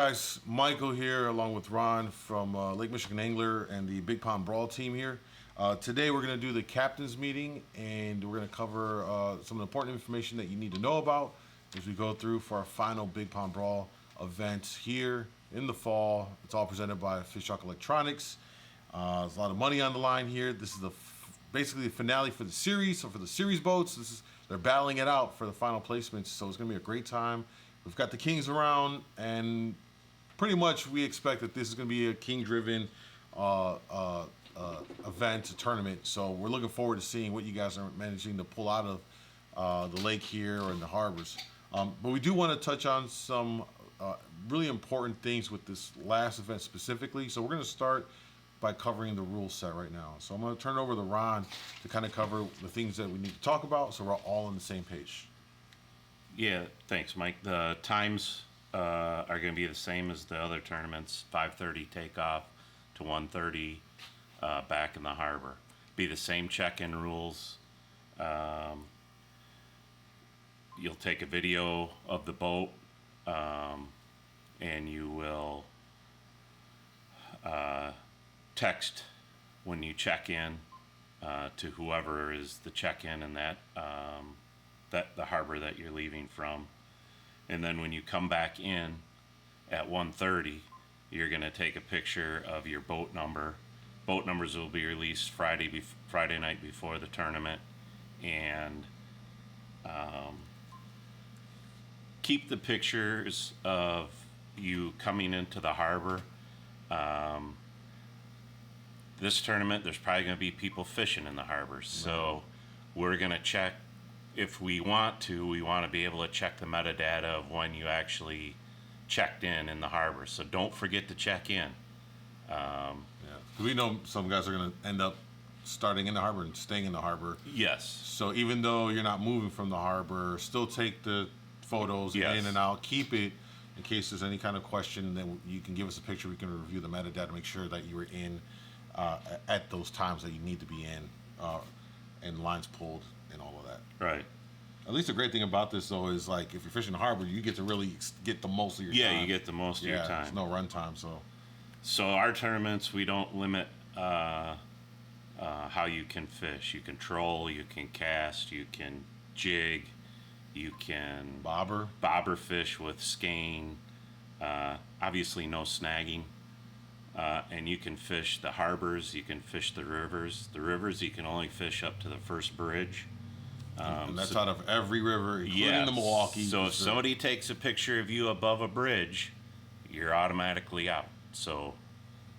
Guys, Michael here along with Ron from Lake Michigan Angler and the Big Pond Brawl team here. Today we're going to do the captain's meeting and we're going to cover some important information that you need to know about as we go through for our final Big Pond Brawl event here in the fall. It's all presented by Fish Shark Electronics. There's a lot of money on the line here. This is basically the finale for the series. So for the series boats, they're battling it out for the final placements. So it's going to be a great time. We've got the Kings around, and pretty much we expect that this is going to be a king-driven event, a tournament. So we're looking forward to seeing what you guys are managing to pull out of the lake here or in the harbors. But we do want to touch on some really important things with this last event specifically. So we're going to start by covering the rule set right now. So I'm going to turn it over to Ron to kind of cover the things that we need to talk about so we're all on the same page. Yeah, thanks, Mike. The times are going to be the same as the other tournaments, 5:30 takeoff to 1:30 back in the harbor. Be the same check-in rules. You'll take a video of the boat, and you will text when you check in to whoever is the check-in in that the harbor that you're leaving from. And then when you come back in at 1:30, you're going to take a picture of your boat number. Boat numbers will be released Friday night before the tournament, and keep the pictures of you coming into the harbor. This tournament, there's probably going to be people fishing in the harbor, so we're going to check. If we want to be able to check the metadata of when you actually checked in the harbor. So don't forget to check in. We know some guys are going to end up starting in the harbor and staying in the harbor. Yes. So even though you're not moving from the harbor, still take the photos Yes. in and out. Keep it in case there's any kind of question. Then you can give us a picture. We can review the metadata, make sure that you were in at those times that you need to be in, and lines pulled and all of that. Right. At least the great thing about this though is like if you're fishing the harbor, you get to really get the most of your time. Yeah, you get the most of your time. There's no run time, so our tournaments, we don't limit how you can fish. You can troll, you can cast, you can jig, you can bobber fish with skein. Obviously, no snagging. And you can fish the harbors, you can fish the rivers. The rivers, you can only fish up to the first bridge. And that's out of every river, including the Milwaukee. So if somebody takes a picture of you above a bridge, you're automatically out. So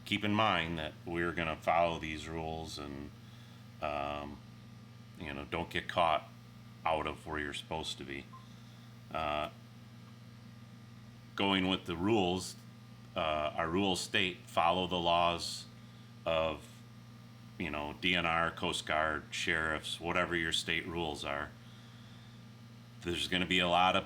keep in mind that we're going to follow these rules, and don't get caught out of where you're supposed to be. Going with the rules, our rules state follow the laws of DNR, Coast Guard, sheriffs, whatever your state rules are. There's going to be a lot of,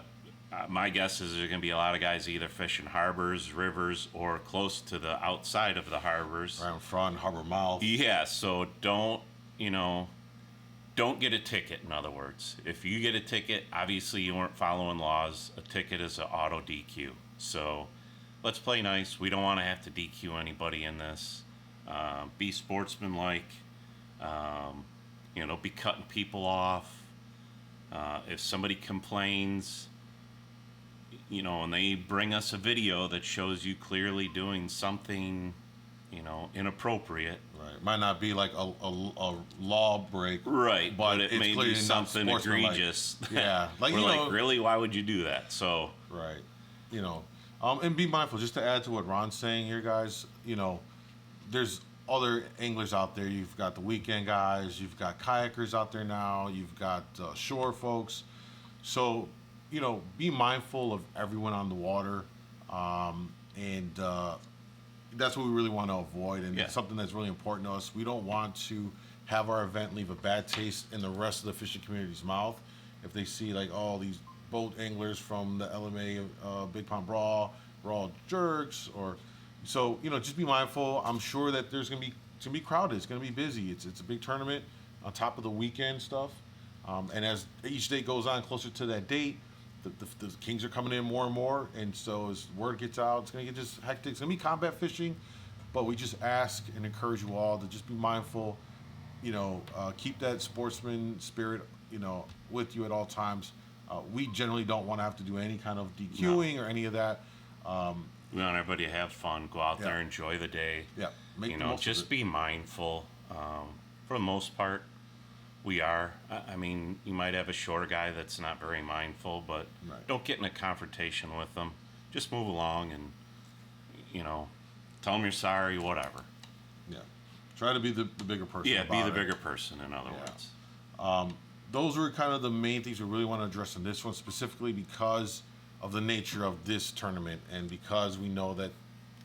my guess is there's going to be a lot of guys either fishing harbors, rivers, or close to the outside of the harbors. Around front, harbor mouth. Yeah, so don't get a ticket, in other words. If you get a ticket, obviously you weren't following laws. A ticket is an auto DQ. So let's play nice. We don't want to have to DQ anybody in this. Be sportsmanlike. Be cutting people off. If somebody complains, and they bring us a video that shows you clearly doing something, inappropriate. Right. Might not be like a law break. Right. But it it's may be something egregious. Yeah. Like, really? Why would you do that? So. Right. And be mindful, just to add to what Ron's saying here, guys, there's other anglers out there. You've got the weekend guys, you've got kayakers out there now, you've got shore folks. So, be mindful of everyone on the water. And that's what we really want to avoid. And it's something that's really important to us. We don't want to have our event leave a bad taste in the rest of the fishing community's mouth. If they see like, oh, these boat anglers from the LMA Big Pond Brawl, we're all jerks, or so just be mindful. I'm sure that it's gonna be crowded. It's gonna be busy. It's a big tournament on top of the weekend stuff. And as each day goes on closer to that date, The kings are coming in more and more, and so as word gets out, it's going to get just hectic. It's going to be combat fishing, but we just ask and encourage you all to just be mindful. Keep that sportsman spirit, with you at all times. We generally don't want to have to do any kind of DQing or any of that. We want everybody to have fun, go out Yeah. there, enjoy the day. Yeah, make You the know, most of just it. be mindful. For the most part, we are. I mean, you might have a shorter guy that's not very mindful, but Right. don't get in a confrontation with them. Just move along and, tell them you're sorry, whatever. Yeah, try to be the bigger person. Yeah, be about the it. bigger person, in other Yeah. words. Those are kind of the main things we really want to address in this one, specifically because of the nature of this tournament and because we know that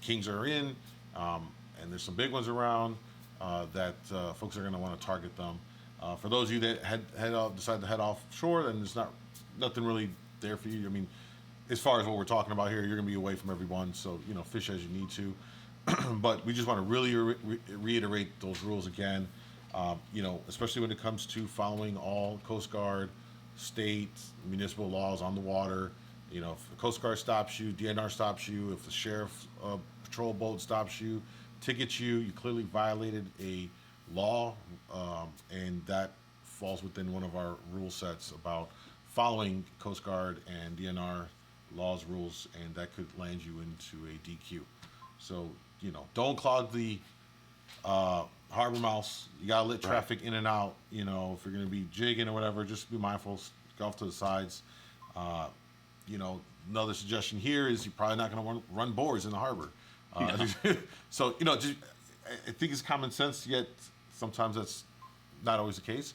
Kings are in, and there's some big ones around that folks are going to want to target them. For those of you that decide to head offshore, then there's nothing really there for you. I mean, as far as what we're talking about here, you're going to be away from everyone, so fish as you need to. But we just want to really reiterate those rules again. Especially when it comes to following all Coast Guard, state, municipal laws on the water. If the Coast Guard stops you, DNR stops you, if the sheriff patrol boat stops you, tickets you, you clearly violated a law, and that falls within one of our rule sets about following Coast Guard and DNR laws, rules, and that could land you into a DQ. So, don't clog the harbor mouths. You gotta let traffic in and out. If you're gonna be jigging or whatever, just be mindful. Go off to the sides. Another suggestion here is you're probably not gonna run boards in the harbor. So I think it's common sense. Yet sometimes that's not always the case.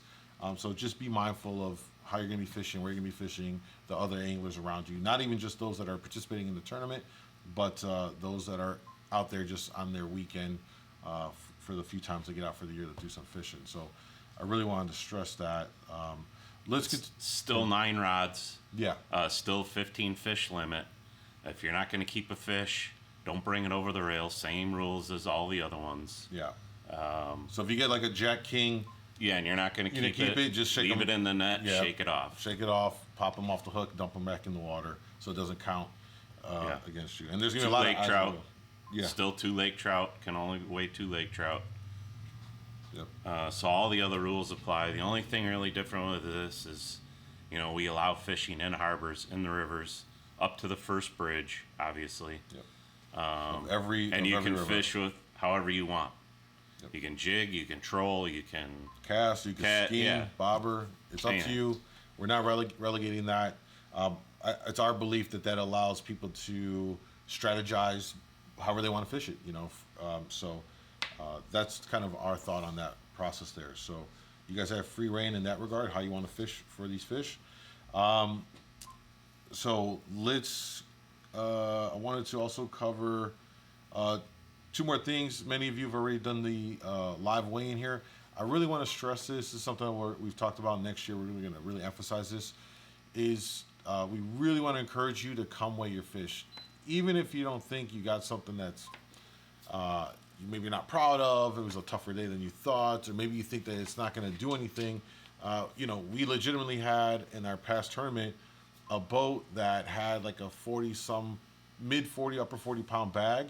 So just be mindful of how you're gonna be fishing, where you're gonna be fishing, the other anglers around you. Not even just those that are participating in the tournament, but those that are out there just on their weekend. For the few times they get out for the year to do some fishing. So I really wanted to stress that. Let's get Still 9 rods. Yeah. Still 15 fish limit. If you're not going to keep a fish, don't bring it over the rail. Same rules as all the other ones. Yeah. So if you get like a Jack King, Yeah, and you're not going to keep it. just shake leave 'em. it in the net. Yeah. Shake it off. Shake it off, pop them off the hook, dump them back in the water, so it doesn't count against you. And there's gonna be a 2 lot lake of eyes trout. on it. Yeah. Still 2 lake trout. Can only weigh 2 lake trout. Yep. So all the other rules apply. The only thing really different with this is, we allow fishing in harbors, in the rivers, up to the first bridge, obviously. Yep. And Every you can river. fish with however you want. Yep. You can jig, you can troll, you can. Cast, you can ski, yeah. bobber. It's up to Anything. you. We're not relegating that. It's our belief that allows people to strategize however they want to fish it. So that's kind of our thought on that process there. So you guys have free reign in that regard, how you want to fish for these fish. So let's. I wanted to also cover 2 more things. Many of you have already done the live weigh-in here. I really want to stress this. This is something we've talked about next year. We're really going to really emphasize this. We really want to encourage you to come weigh your fish, even if you don't think you got something that's you maybe not proud of. It was a tougher day than you thought, or maybe you think that it's not going to do anything. We legitimately had in our past tournament a boat that had like a 40-some, mid 40, upper 40-pound bag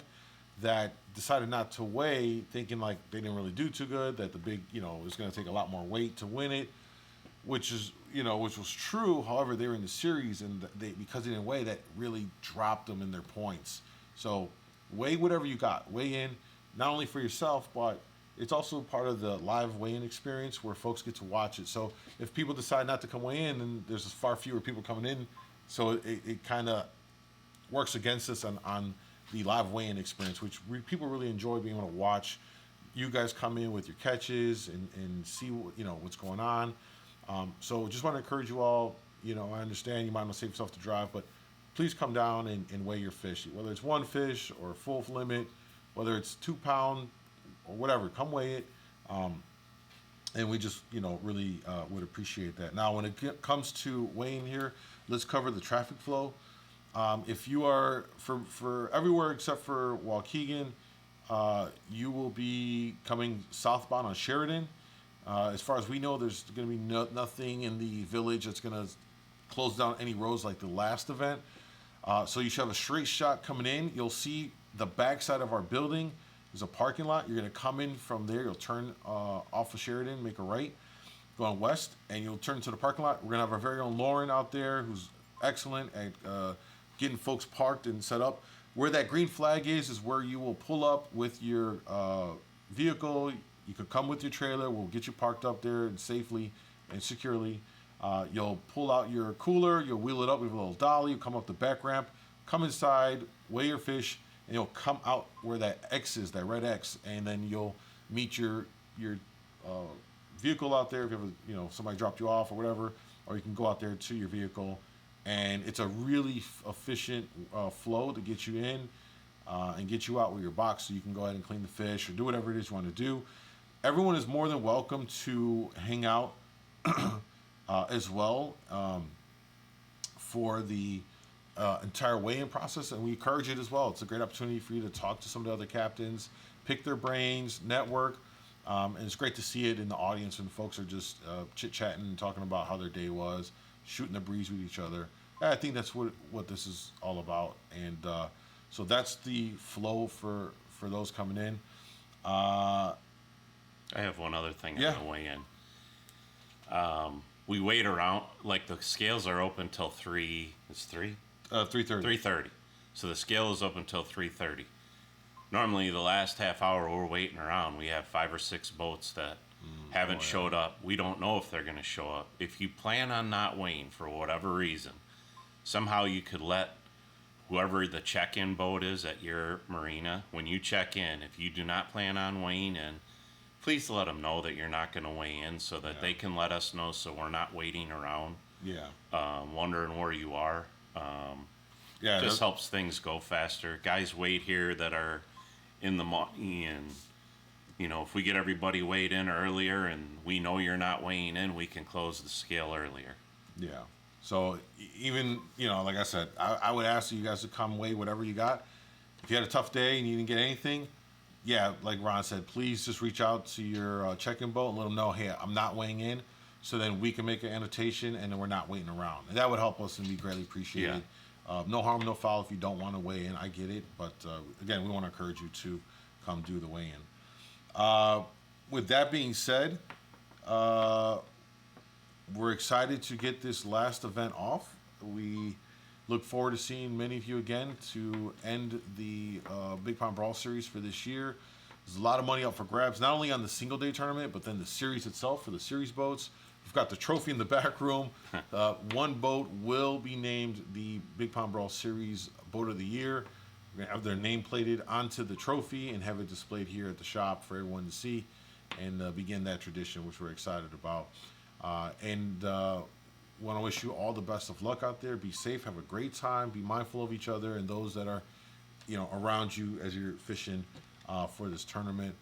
that decided not to weigh, thinking like they didn't really do too good, that the big, was going to take a lot more weight to win it, which was true. However, they were in the series, and because they didn't weigh, that really dropped them in their points. So weigh whatever you got. Weigh in, not only for yourself, but it's also part of the live weigh-in experience where folks get to watch it. So if people decide not to come weigh in, then there's far fewer people coming in. So it kind of works against us on the live weigh-in experience, which people really enjoy being able to watch you guys come in with your catches and see what's going on. So just want to encourage you all. I understand you might not save yourself to drive, but please come down and weigh your fish, whether it's 1 fish or full limit, whether it's 2 pound or whatever. Come weigh it, and we just really would appreciate that. Now, when it comes to weighing here, let's cover the traffic flow. If you are for everywhere except for Waukegan, you will be coming southbound on Sheridan. As far as we know, there's going to be nothing in the village that's going to close down any roads like the last event. So you should have a straight shot coming in. You'll see the backside of our building is a parking lot. You're going to come in from there. You'll turn off of Sheridan, make a right, going west, and you'll turn to the parking lot. We're going to have our very own Lauren out there, who's excellent at getting folks parked and set up. Where that green flag is where you will pull up with your vehicle. You could come with your trailer. We'll get you parked up there and safely and securely. You'll pull out your cooler. You'll wheel it up with a little dolly. You come up the back ramp, come inside, weigh your fish, and you'll come out where that X is, that red X, and then you'll meet your vehicle out there. If you have somebody dropped you off or whatever, or you can go out there to your vehicle, and it's a really efficient flow to get you in and get you out with your box, so you can go ahead and clean the fish or do whatever it is you want to do. Everyone is more than welcome to hang out as well for the entire weigh-in process, and we encourage it as well. It's a great opportunity for you to talk to some of the other captains, pick their brains, network, and it's great to see it in the audience when folks are just chit-chatting and talking about how their day was, shooting the breeze with each other. And I think that's what this is all about, and so that's the flow for those coming in. I have one other thing Yeah. on the way in. We wait around, like the scales are open till 3. It's 3? 3:30. 3:30. So the scale is open till 3:30. Normally, the last half hour we're waiting around. We have 5 or 6 boats that haven't showed up. We don't know if they're going to show up. If you plan on not weighing for whatever reason, somehow you could let whoever the check-in boat is at your marina, when you check in, if you do not plan on weighing in, please let them know that you're not going to weigh in, so that they can let us know, so we're not waiting around, Yeah. wondering where you are. Yeah. Just helps things go faster. Guys wait here that are in the money, and if we get everybody weighed in earlier and we know you're not weighing in, we can close the scale earlier. Yeah. So even, like I said, I would ask you guys to come weigh whatever you got. If you had a tough day and you didn't get anything, yeah, like Ron said, please just reach out to your check-in boat and let them know, hey, I'm not weighing in, so then we can make an annotation and then we're not waiting around. And that would help us and be greatly appreciated. No harm, no foul if you don't want to weigh in. I get it. But, again, we want to encourage you to come do the weigh-in. With that being said, we're excited to get this last event off. We look forward to seeing many of you again to end the Big Pond Brawl series for this year. There's a lot of money up for grabs, not only on the single day tournament, but then the series itself for the series boats. We've got the trophy in the back room. One boat will be named the Big Pond Brawl Series Boat of the Year. We're going to have their name plated onto the trophy and have it displayed here at the shop for everyone to see and begin that tradition, which we're excited about. Want to wish you all the best of luck out there. Be safe, have a great time, be mindful of each other and those that are, around you as you're fishing for this tournament.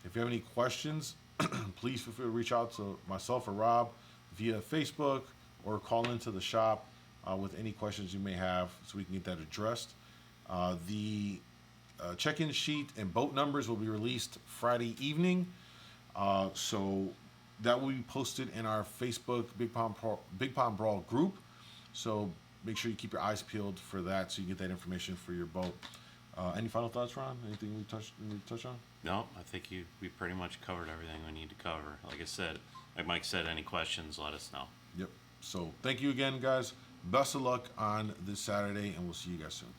If you have any questions, please feel free to reach out to myself or Rob via Facebook or call into the shop with any questions you may have so we can get that addressed. The check-in sheet and boat numbers will be released Friday evening. So that will be posted in our Facebook Big Pond Brawl group. So make sure you keep your eyes peeled for that so you get that information for your boat. Any final thoughts, Ron? Anything we touch on? No, I think we pretty much covered everything we need to cover. Like Mike said, any questions, let us know. Yep. So thank you again, guys. Best of luck on this Saturday, and we'll see you guys soon.